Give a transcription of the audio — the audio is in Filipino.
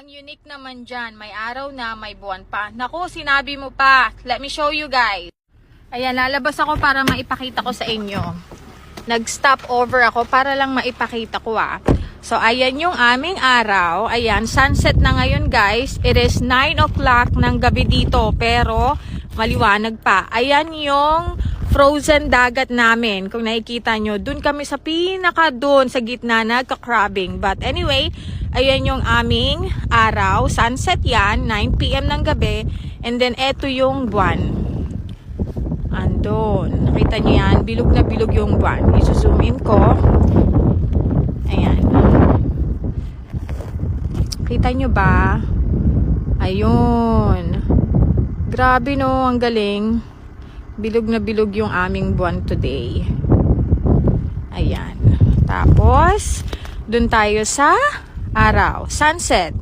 Ang unique naman dyan, may araw na, may buwan pa. Naku, sinabi mo pa. Let me show you guys. Ayan, lalabas ako para maipakita ko sa inyo. Nag-stop over ako para lang maipakita ko So, ayan yung aming araw. Ayan, sunset na ngayon guys. It is 9 o'clock ng gabi dito, pero maliwanag pa. Ayan yung frozen dagat namin. Kung nakikita nyo, dun kami sa pinaka dun sa gitna nagka-crabbing. But anyway, ayan yung aming araw. Sunset yan, 9 PM ng gabi. And then, eto yung buwan. Andun. Nakita nyo yan? Bilog na bilog yung buwan. I-zoom in ko. Ayan. Kita nyo ba? Ayun. Grabe no, ang galing. Bilog na bilog yung aming buwan today. Ayan. Tapos, dun tayo sa araw. Sunset.